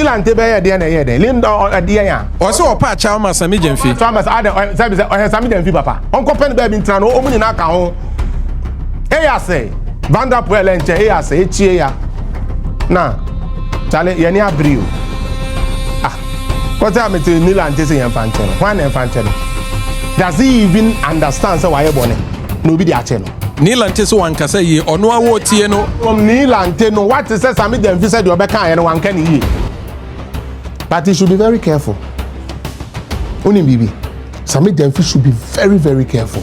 Nilante be de na ye de. Linda de ya. O se opa cha ma Sammy Gyamfi. Thomas Adam say Sammy Gyamfi papa. Onko pen be bi ntra no omu ni na ka ho. Eya say Vanderpool enche eya say echie ya. Na chale ye ni abrio. What time to Nilante say Infantino? Why Infantino? Does he even understand so why you born? Nobody actually. Nilante so one can say ye or no award no from Nilante no what is Sammy Gyamfi said you better and one can ye. But he should be very careful. Only baby. Sammy Gyamfi should be very, very careful.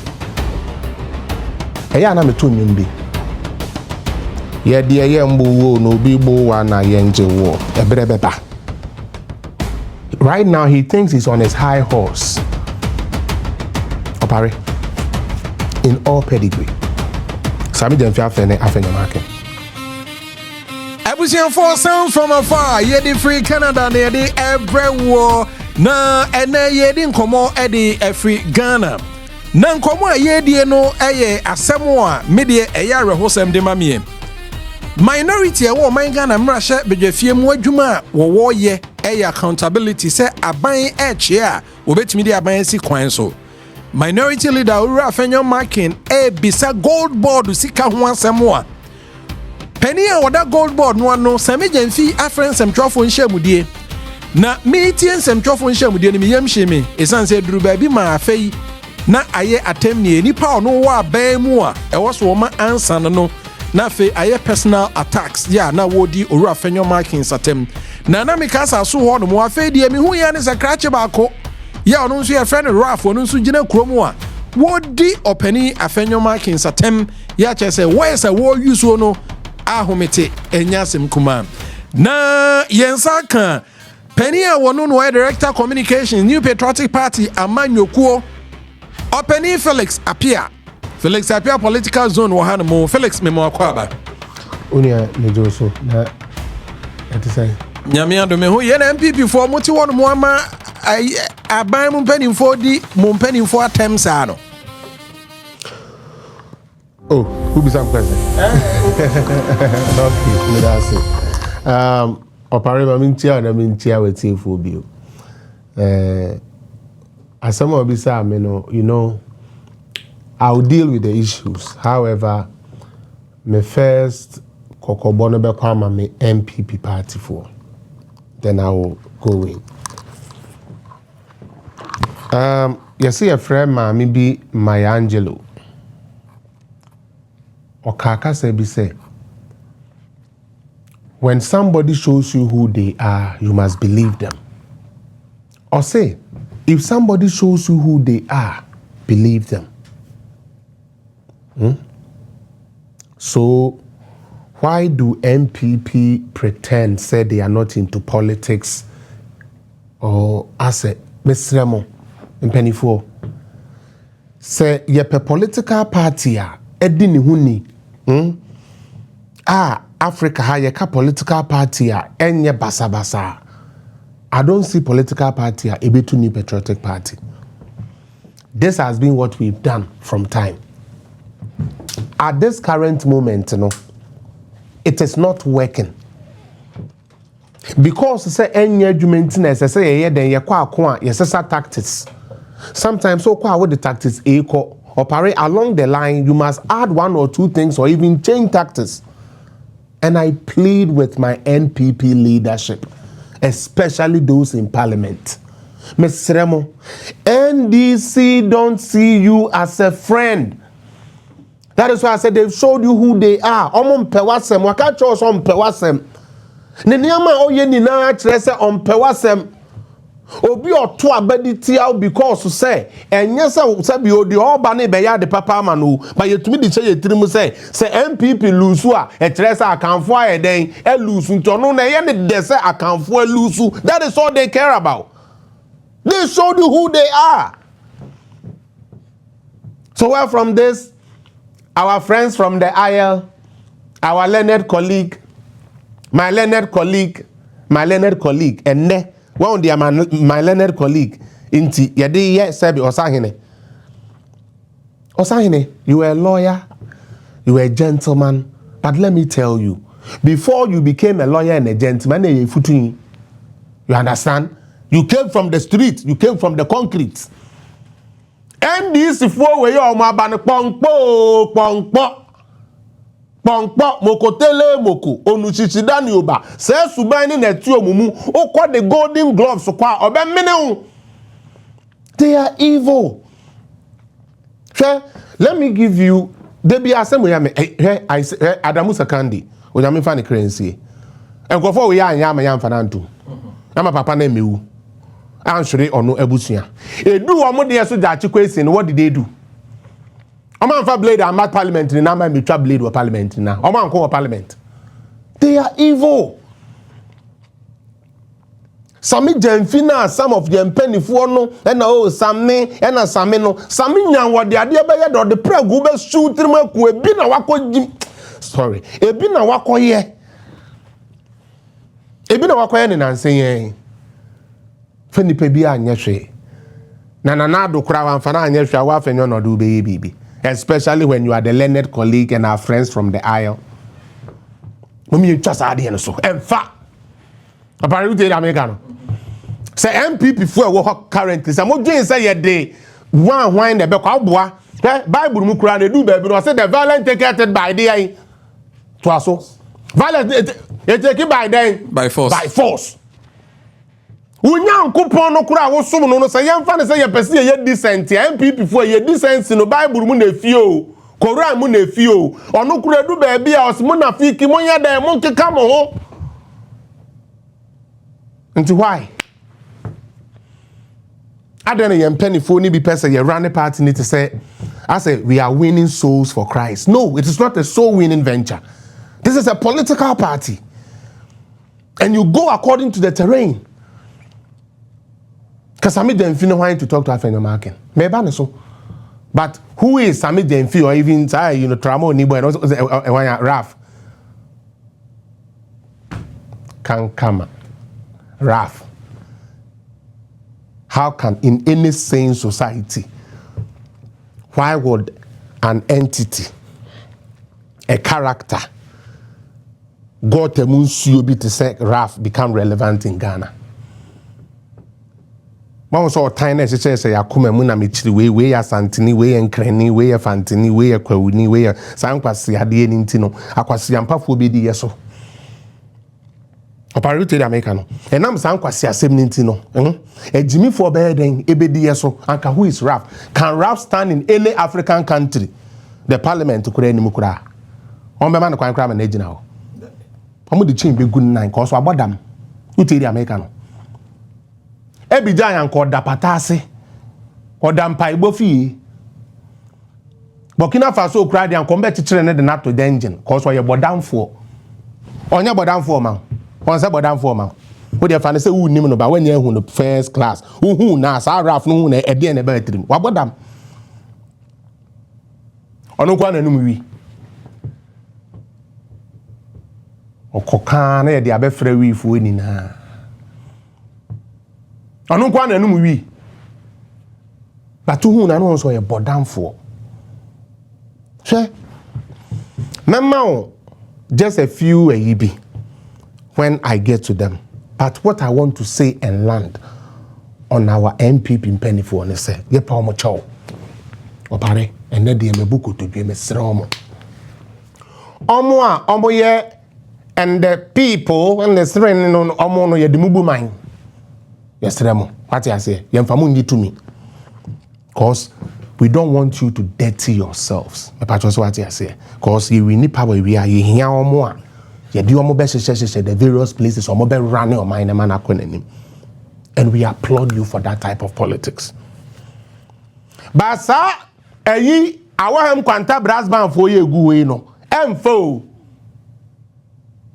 Hey, I'm not too nimby. Yeah, dear Yambo, no Bibo, and I Yanjo war. A better. Right now, he thinks he's on his high horse. Opare. In all pedigree. Sammy Gyamfi Afenyo Markin. Abusian for Sounds From Afar. Ye di free Canada, ye di everywhere. Na ene ye di nkomo edi free Ghana. Na nkomo ye di no eye asemo a medie eya rehosem de mamie. Minority wo man Ghana mrahye bedwafie mu adwuma wo ye eya accountability se aban eche a obetimi di aban si kwan so. Minority leader Afenyo Markin bisa GoldBod sika ho asemo a penny a wada GoldBod no Sammy Gyamfi afren semtrofo nhyiamudie na meeting semtrofo nhyiamudie ni meyam hyeme esan se duru ba bi ma afei na aye atem ne nipa ono wa ban mu a ewo so ma ansa no na fe aye personal attacks ya na wodi Afenyo Markin satem na mikasa so ho no mo afei die mi hu ya ne sakrache baako ya ono nso ya friend Raf ono nso gina kromu a wodi openi Afenyo Markin satem ya chese wese wo yuso no ahomete enyasem kuma na yensa kan penny a wono no director communications New Patriotic Party amanyokuo openi Felix Appiah political zone wo hanmo Felix memo akwaba unia nejoso na etisai nyame ado me ho ye na NPP for moti wono mo ama aban mu mpanimfo di mo mpanimfo attempts ano. Oh, who be some question? Okay, that's it. Opare mintia wetin for bio. As some of us you know, I'll deal with the issues. However, my first kokobono be kwama me NPP party for. Then I will go in. You see a friend maybe my Angelo. Okaka say, when somebody shows you who they are, you must believe them. Or say, if somebody shows you who they are, believe them. So, why do NPP pretend, say they are not into politics or asset? Mr. Remo, in Penny 4, say, yepe political party edini huni. Africa ha political party enye basa. I don't see political party ebetu New Patriotic Party. This has been what we've done from time. At this current moment, it is not working. Because say enye adwumentine say ye den ye kwa kwa ye sesa tactics. Sometimes so kwa with the tactics operate along the line, you must add one or two things or even change tactics. And I plead with my NPP leadership, especially those in parliament. Mr. Remo, NDC don't see you as a friend. That is why I said they've showed you who they are. Omompewasem, wakacho ompewasem. Neniyama oye nina trese ompewasem. Obi oto abedi tia because say enye say bi odi oba na be ya de papa ma no ba yetumi di che yetirimu say NPP lusu a etrese akanfo a eden e lusu ntono na ye ne de say akanfo a lusu. That is all they care about. They showed you who they are. So where from this, our friends from the aisle, our learned colleague, my learned colleague, and ne one day my learned colleague inti yede ye sebi osahene you were a lawyer, you were a gentleman, but let me tell you, before you became a lawyer and a gentleman, You understand? You came from the street, you came from the concrete. And this for where you are pongpo mokotele moko onuchichidani oba se subani na ti omumu okwa the golden gloves kwa obe mene. They are evil. Let me give you debi asemo ya me Adamu Sakandi onyame fa ne currency enkofo we ya anya ma ya mfa na nto ama papa na emewu anhwere ono abusua edu wo mo de so jachi kwesi no what did they do? Oman fa blade and mat parliament ni na ma metwa blade wa parliament na oman ko wa parliament. They are evil. Sammy Gyamfi na some of them pennyfo no and oh Sammy and Sammy no Sammy nyan wo de ade be ye do de pragu be shoot trim ku ebi na wakọ sorry ebi na wakọ ye ne nanse yen fani pe bi anya hwe na do kura wan fa na anya hwe wa Afenyo no do be bibi, especially when you are the learned colleague and our friends from the aisle. Mummy you just ade no so emfa apare uti America. Say NPP for wo currently say mo dwen say ye dey one wine the be kwa boa Bible mu kura dey do baby no say the violent taken by the to aso violent it taken by them by force Unyankopon no kura wo som no say yemfa ne say ye pese ye decent NPP for ye decent no Bible mu na fie Quran mu na fie ono kura du baby a osmo na fiki mo nya dem mo keka mo ho. And why? I don't know, penny for ni be person you run a party need to say, I say we are winning souls for Christ. No, it is not a soul winning venture. This is a political party. And you go according to the terrain. Because Sammy Gyamfi no want to talk to Afenyo Markin. Maybe so. But who is Sammy Gyamfi or even Tramo Nibo and also Raf? Kankama. Raf. How can in any sane society, why would an entity, a character, go to Munsubi to say Raf become relevant in Ghana? One saw tiny say Yakuma Muna Michi, we are Santini, we and Cranny, we are Fantini, we are Kwini, we are Sanquasi, Adi Nintino, Aquasiampa Fubi yeso. Oparute Americano. And I'm Sanquasi 70 no. A Jimmy for Beden, Ebediaso, and who is Raf? Can Raf stand in any African country? The parliament to create Mukura. On the man of crime and agent now. I'm with the chain be good nine, cause about them. Who tell the Americano? Ebi giant called the Patasi or Dampai Bofi. Burkina Faso cried and combat to train the NATO engine, cause why you're down for. On your down for man. Once I down for man. What you find say who name about when you're the first class. Who now Sarah no a day and a better. What about them? On no one and we. O Kokana, the Abbey Free for winning her. On no one and we. But to whom I know so a bought down for. Sure. Mama, just a few a be. When I get to them. But what I want to say and land on our NPP in penny for and say, ye pa mo chow. Opare, and then the mebuku to be mesromo. Omo ye and the people and the strain on omo no ye the mubu mine. Yes, Remo. What I say, ye famundi to me. Cause we don't want you to dirty yourselves. But that's what I say. Cause you will need power we are here or more. You do your best the various places or mobile running or mine man acronym. And we applaud you for that type of politics. But sir, I want him quanta brass band for you go no. Emfo.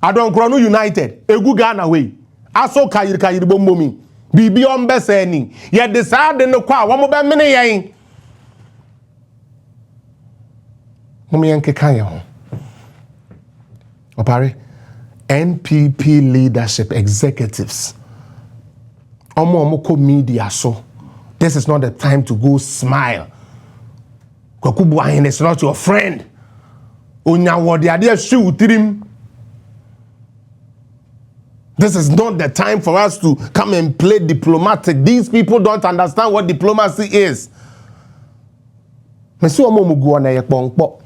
I don't crown united. A good Ghana way. Aso kayir bombomi. Bibi on best any. Yet decide no kwa one mobile mini yang. Mummy yanke kaya. Opare. NPP leadership executives. Omo media so. This is not the time to go smile. Kwakubuahin is not your friend. Onya wodi ade shoot him. This is not the time for us to come and play diplomatic. These people don't understand what diplomacy is. Mesu omo mugu na ye kpongpo.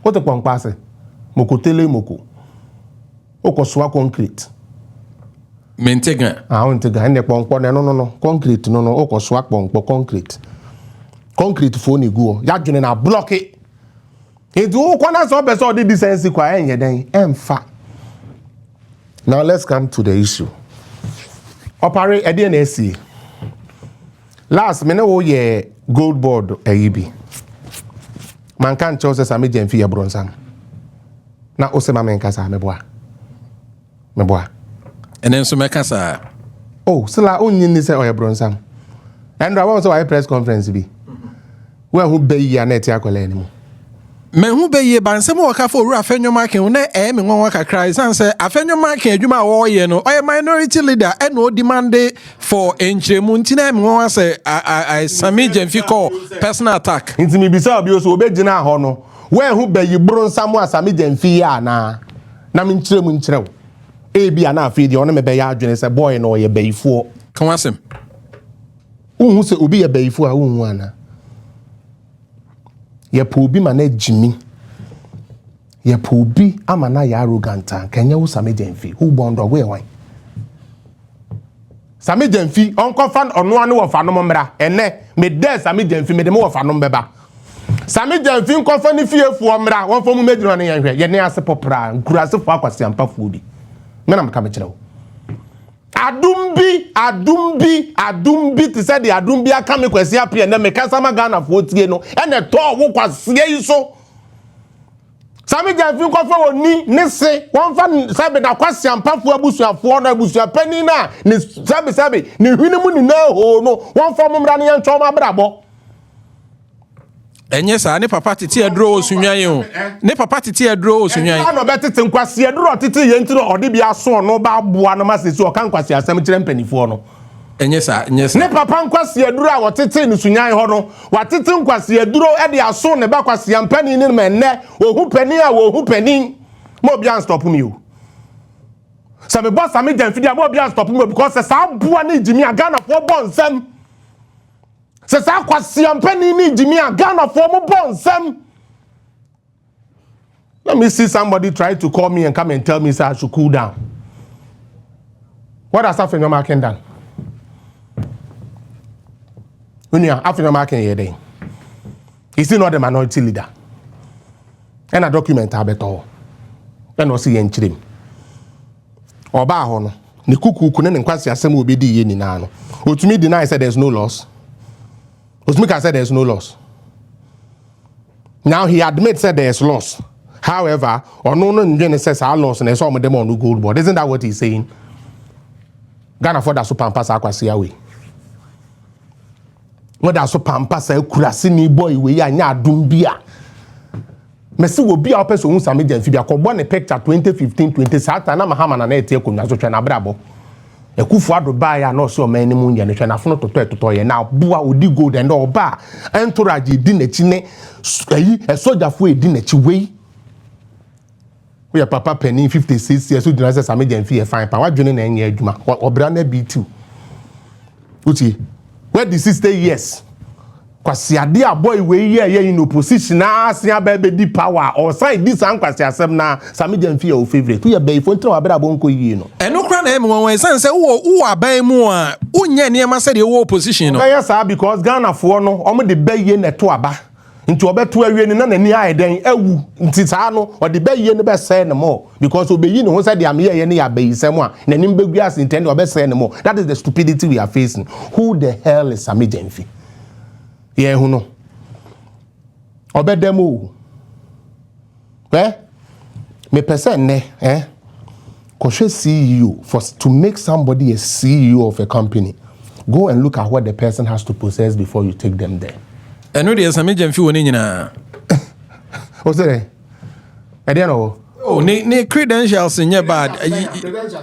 What the kpongpa say? Moko tele moko. Oko swa concrete. Mentega. Ontega ene kpongpo no. Concrete no. Oko swa kpongpo concrete. Concrete phone go. Ya dwene na block it. It wo kwana so be so the decency kwa enye den emfa. Now let's come to the issue. Operate EDNSC. Last minute wo ye GoldBod AEB. Man kan chose Sammy Gyamfi ya bronsam. Na osema menkasa meboa. Enen so mekasa. Oh, sila onyin ni se oya bronsam. And I want to press conference bi. Where who be ya net ya kwele ni mu. Me hu be ye bansem wo ka for Afenyo Markin na me nwanwa kakra isan say Afenyo Markin adwuma wo ye no oye minority leader e no demand for enchiremu ntina me nwanwa say I Sammy Gyamfi call personal attack Intimi bisa obi so obegina ho no we hu be yi bronsam a Sammy Gyamfi ya na me nchiremu e bia na afi de ono me be ya adwene say boy no ye bayifo kan wasem unhu say obi ye bayifo a unhu ana ye pobi mana jimi ye pobi amana ya arrogant kenya wo Sammy Gyamfi who bondo go ye wan Sammy Gyamfi onko fan ono ane wo fa no mmra ene me de Sammy Gyamfi me de me wo fa no beba Sammy Gyamfi onko fa ni fiefu mmra won fo mu medino ne yenhwe ye ne ase popra nkurase fo akwase ampa fuobi me na mka me kire wo adumbi ti said the adumbi aka me kwasi Appiah na me kasa ma Ghana fo tie no ene to wo kwase yi so Sammy Gyamfi ko fa oni ne se won fa sabe da kwase ampafo abusuafo na abusuapani na ne sabe ne hwini mu ni na ho no won fa momra ne yentwo ma brabo enye sa ne papa tete aduro osunwan o ne papa tete aduro osunwan no betete nkwase aduro tete yentiro ode bia so no ba boa no masese o kan kwase asem kire mpanifo no enye sa ne papa nkwase aduro a wotete ne sunwan ho no watete nkwase aduro e de aso ne ba kwase ampani ne menne ohu pani a ohu pani mo bia stop me o Sammy boss Sammy Gyamfi dia mo bia stop me because sa boa ne jimi Ghana fo bonsam se sa kwase ampani ni jimi Ghana fo mo bonsam. Let me see somebody try to call me and come and tell me say I should cool down. What has Afenyo Markin done? When you are Afenyo Markin here then, is he not the minority leader? And a document abeto. And no see enchrim. Oba ho no, ni kuku kune ne nkwase asem obedi ye ni na no. Otumi deny said there's no loss. Osmika said there's no loss. Now he admits that there's loss. However, no says our loss and some of them on the GoldBod. Isn't that what he's saying? Ghana for that so pampas akwasi away. What that so pampas kurasi ni boy we ya nya adumbia. Mesi wo bia opeso hu Sammy Gyamfi bia ko born picture 2015-20 sata na mahama na etie konwa so twa na brabo. Ekufu ado ba ya no so man ni mu nya ne twa na fono toto ye na bua odi gold and oba entourage di na chi ne ayi e sojafo e di na chi wei. We are papa penny 56 years old say Sammy Gyamfi e fine pa wa dwene na enye adwuma obra na B2 uti where the 60 years kwasi ade aboy we ye in opposition na asia ba be di power or side this an kwasi asem na Sammy Gyamfi your favorite we be ifo ntra wa bra bonko yie no eno kra na em won san say wo aban mu a unya ne ma say de wo opposition no yes sir because Ghana fo no omo de be ye na to aba nti obeto awie ni na nani ayeden awu nti saa no ode be ye ne be say ne mo because obeyi ne ho say de am ye ne ya bayisem a nani mbegu as intend obe say ne mo. That is the stupidity we are facing. Who the hell is Sammy Gyamfi? Yeah, who know? Obedemo. Me person ne Koshe CEO for to make somebody a CEO of a company. Go and look at what the person has to possess before you take them there. I know there's Sammy Gyamfi woni nyina. What's that? I don't know. Oh, ne credentials in your bad.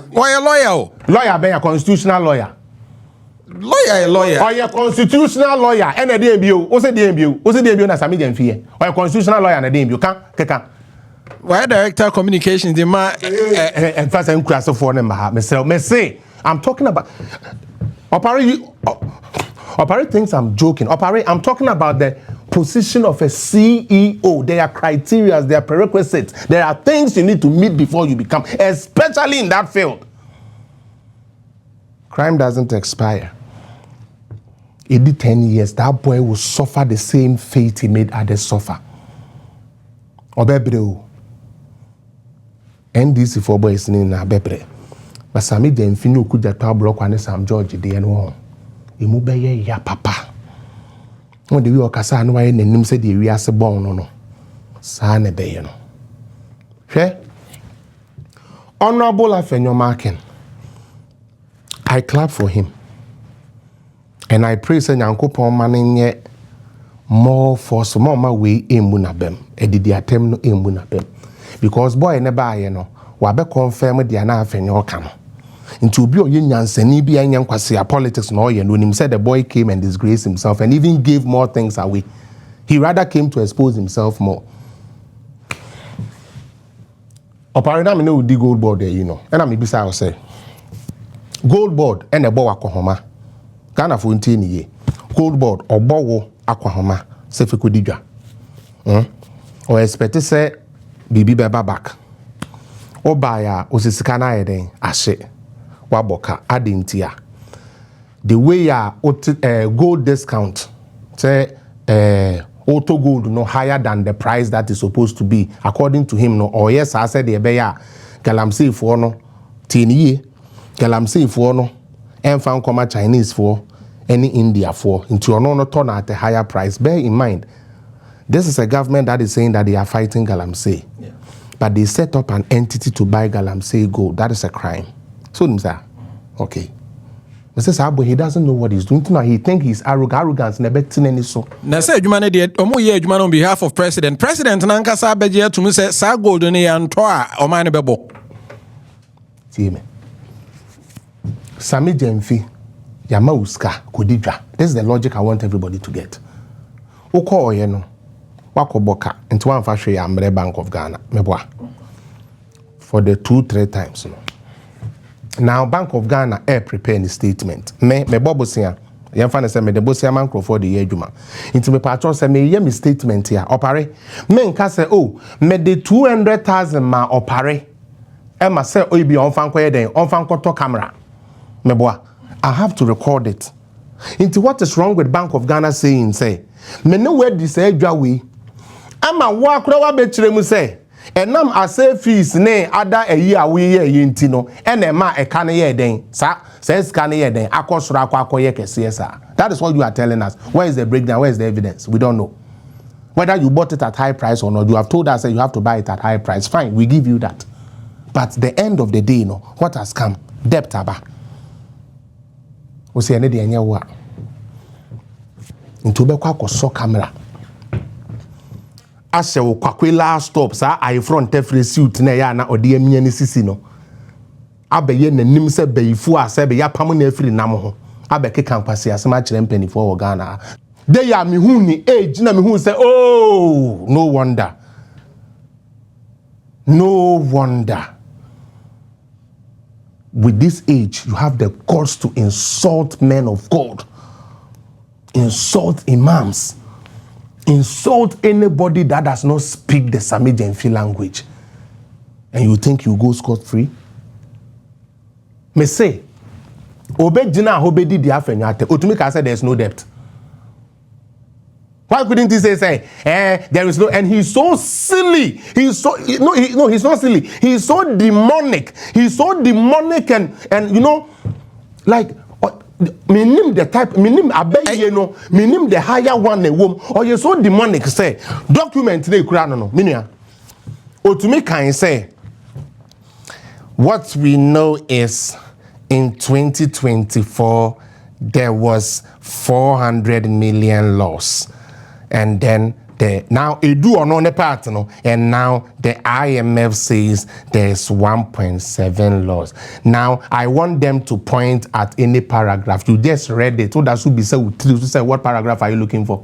Why a lawyer? Lawyer be a constitutional lawyer. Lawyer. Or a constitutional lawyer. And a DMBO. What's a DMBO? What's a DMBO na Sammy Gyamfi? Or a constitutional lawyer and a DMBO. Can. Why director communications in my and first I'm crossing for them. Me say I'm talking about Opare thinks I'm joking. Opare, I'm talking about the position of a CEO. There are criteria, there are prerequisites. There are things you need to meet before you become, especially in that field. Crime doesn't expire. It did 10 years. That boy will suffer the same fate he made others suffer. Obebreu. NDC for boys in Abebre. But Sammy Gyamfi no could that block one Sam George the no. Imubeye ya papa. When the Okasa no way name said the area se born no. Sane be no. She Honorable Afenyo Markin. I clap for him. And I pray say Nyankopon maninye more force more my way emu na bem. E didi atem no emu na bem. Because boy never aye no. Wabe confirm the na Afenyo ka no. Into obi oye nyansani bi anya nkwase politics no ye no nim said the boy came and disgraced himself and even gave more things away. He rather came to expose himself more. Oparina me no di GoldBod there, you know. And I'm bisa I say GoldBod and a bow akwahoma. Ghana for ntini ye. GoldBod or bowo akwahoma se fe kodidwa. Or expect say bibi beba back. O baya osisika na yeden ashe. Waboka adintia. The way ya gold discount say auto gold no higher than the price that is supposed to be according to him no or yes I said the beya galamsey for no tiniye galamsey for no and found comma Chinese for any India for into no turn at a higher price. Bear in mind this is a government that is saying that they are fighting galamsey, but they set up an entity to buy galamsey gold. That is a crime. So okay. Mr. Sabo, he doesn't know what he's doing. He thinks he's arrogance never seen any so. Na say adwuma ne de omo ye adwuma on behalf of president nanka sa beje to me say sa gold ne yanto a o man ne bebo. See me. Sammy Gyamfi yama uska kodidwa. This is the logic I want everybody to get. Oko oye no wakoboka into one fashion ya mre Bank of Ghana meboa for the 2-3 times no. Now Bank of Ghana prepare a statement. Me bobosia. Yamfa say me the bosia man for the year juma. Into me patron say me hear me statement here. Opare. Me nka say me the 200,000 ma opare. Emma say o bi on fan koye den on fan to camera. Me boa. I have to record it. Into what is wrong with Bank of Ghana saying say me no where this edwa we. Ama wa kura wa be kire mu say enam ase fees ne ada eyi awe ye nti no ene ma eka ne ye den sa says can ye den akosoro akoye kese sa. That is what you are telling us. Where is the breakdown? Where is the evidence? We don't know whether you bought it at high price or not. You have told us that you have to buy it at high price. Fine, we give you that, but the end of the day, no, what has come? Debt aba we say ne de anya wa into be kwa koso camera ashe wo kwakwe last stop sa I front every suit na ya na ode amia ne sisi no abeye nanim se bayifu ase be ya pam na afiri nam ho abeke kampase asema kire mpanifo wo Ghana de ya me hu ni age na me hu se oh no wonder with this age you have the guts to insult men of God, insult imams, insult anybody that does not speak the Sammy Gyamfi language, and you think you go scot-free? Me say, Obedina Obedi di Afenyo ate. Otumika said there's no debt. Why couldn't he say there is no? And he's so silly. He's not silly. He's so demonic. He's so demonic and you know, like. Minim the type, minim abeye no, minim the higher one a womb, or you're so demonic say, document they no, minia. Or to me can say, what we know is in 2024, there was 400 million loss. And then now it do or no part, no, and now the IMF says there's 1.7 loss. Now I want them to point at any paragraph. You just read it. So that should be say what paragraph are you looking for?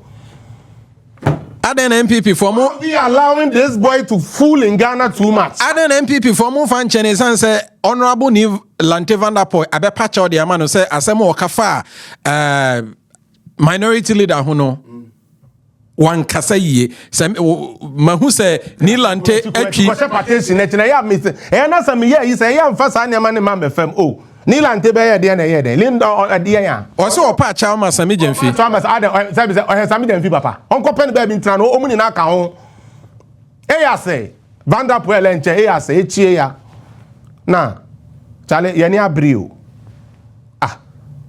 At Aden NPP for more. We allowing this boy to fool in Ghana too much. Aden NPP for more fan Chinese and say Honorable Niv Lante Van Der Poel abe pacha the amano say asemo okafa minority leader hono. One kasaye mahu say ni Lante etwi ko partition net na ya me say e na sam ye say ya mfa sa ne ma ne ma me fam o ni Lante be ye de na ye de linda de ya o say o pacha ma Sammy Gyamfi so ma say Sammy Gyamfi papa onko pen be bi ntra no omuni na ka ho e ya say Van Der Poel enche e ya say echie ya na chale ye ni abrio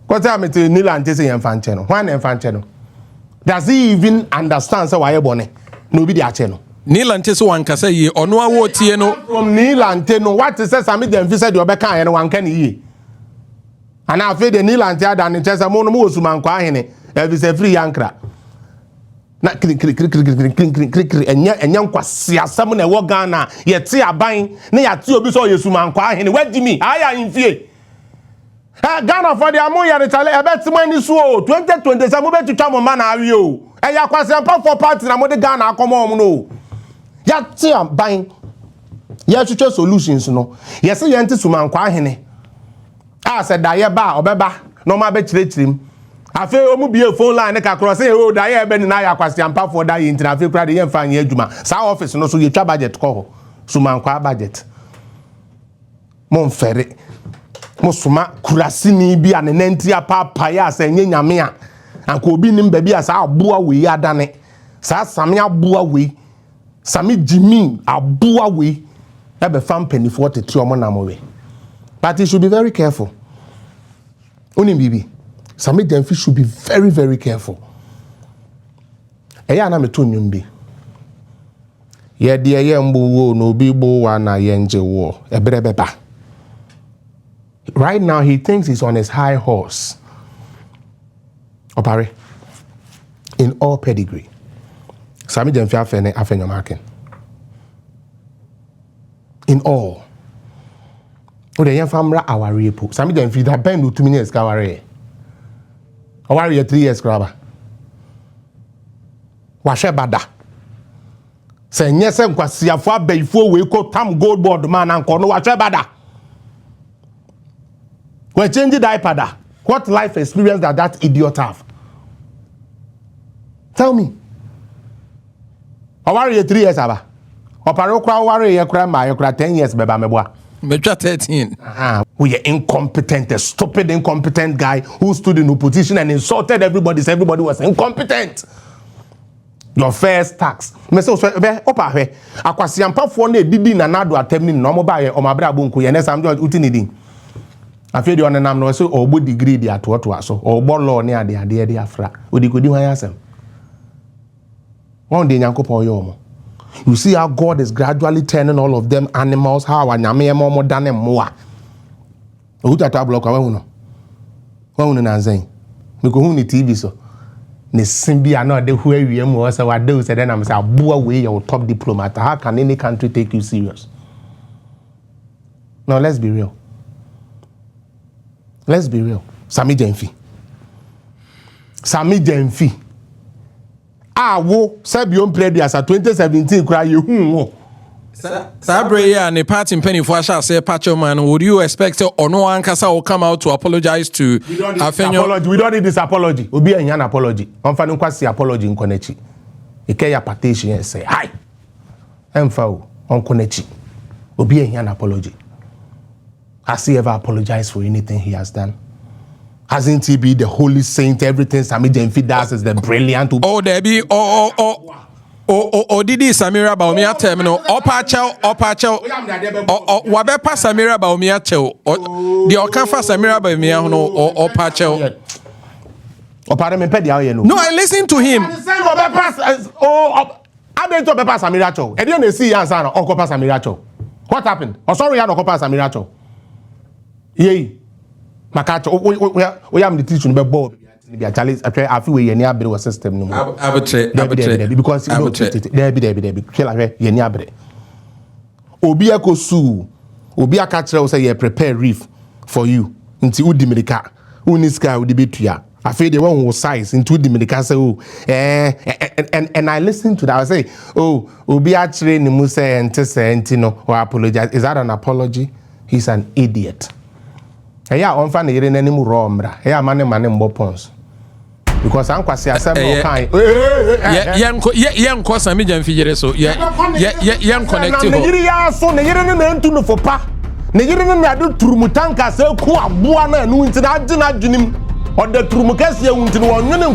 ko say me te ni Lante say ye mfa nche no hwan na mfa nche no. Does he even understand so why you born? No be the channel. Ni Lante so wan kasa ye ono awo tie no from Ni Lante no what is Sammy Gyamfi said you be kan no wan kan ye. And I feel the Ni Lante ada ne chesa mo no mo osuman kwa hene e be say free yankra. Na krik enya nkwase asam na wo Ghana ye te aban na ya te obi so yesuman kwa hene wadi mi aya infie. Ghana for the amount you retaliate about money so 2027 we to try man awi o e ya kwase ampa for party na mo de Ghana akomo no ya ti ban ya chuche solutions no ye se ye nti suman kwa hene a se da ye ba obeba no ma be chirechirim afi omu bie phone line ka cross e o da ye be ni na ya kwase ampa for da ye nti afi kra de ye mfa anye adwuma sa office no so ye twa budget ko ho suman kwa budget mon fere Musuma kurasini bi anenenti apapa ya se nye nyame a anko obi nim ba bi asa aboa we adane sa Sammy aboa we Sammy Jimmy aboa we e be fam penifo tete omo na mo we but he should be very careful oni bibi Sammy Gyamfi should be very very careful eya na meto nwum bi ye de ye mbo wo no bi bo wa na ye nje wo ebrebeba. Right now, he thinks he's on his high horse. Opare. In all pedigree. Sammy Gyamfi Afenyo Markin. In all. Ode yen famra aware po. Sammy Gyamfi da ben no 2 minutes ka aware. Aware 3 years kraba. Wa hwe bada. Se nyese nkwasiafo abaifo we ko tam GoldBod man anko no wa hwe bada. We're changing diaper. What life experience that idiot have? Tell me. I worry 3 years aba. Oparo kwa worry ye kra ma ye kra 10 years beba meboa. Mecha 13. We are incompetent, a stupid incompetent guy who stood in opposition and insulted everybody. So everybody was incompetent. Your first tax. Me say opa hwe. Akwasi ampafo na edidi na nado atemni no mo ba ye o mabra bonku ye nesa amjo utinidi. After the one nam no so obo degree di atoto so obo law ne ade de afra odikodi hwan asem one day Nyankopon yo mo. You see how God is gradually turning all of them animals how anyame mo dane moa o tata block wa hu na nzan me ko hu ni TV so ne simbia na de hu awie mo so wa de so then am say aboa we your top diplomat. How can any country take you serious? No, let's be real. Let's be real. Sammy Gyamfi. Sammy Gyamfi. Wo Sebion played as a 2017 cry you wo. Sabre and the party penny for say Pacho man, would you expect or no one kasa will come out to apologize to Afenyo? We don't need this apology. Obi an apology. On fa nkwasi apology in konechi. Ike ya petition say hi. Emfa on konechi. Obi an apology. Has he ever apologized for anything he has done? Hasn't he been the holy saint? Everything Sammy Gyamfi does is the brilliant. Oh, there be didi Samira Baumia terminal. Opachel. Wabepa Samira Baumia chel. The Okafa Samira Baumia no or Opachel. No, I listen to him. I didn't talk about Samira Cho. I didn't see Yansana or Copa Samira Cho. What happened? Oh, sorry, I don't Copa Samira Cho. Yay, Makacho, we am the teaching about Bob. I feel we any was system no because there be kill away any abre. Obia ko su, Obia catcher say prepare reef for you. Until Udimirika, Uniska would be to ya. I feel the one who size into the medical say, oh, and I listen to that. I say, oh, Obi actually ni muse no or apologize. Is that an apology? He's an idiot. Hey, yeah, on fan yere nani mu romra. Hey, mane mbopons. Because I'm quasi assemble kind. Yanko Sammy Gyamfi yere so. Yan connected. Nigeria so Nigeria na ntu no fopa. Nigeria na do turumutanka se ku aboa na nu ntina agina dwunim. Or the Trumukas, you want to know,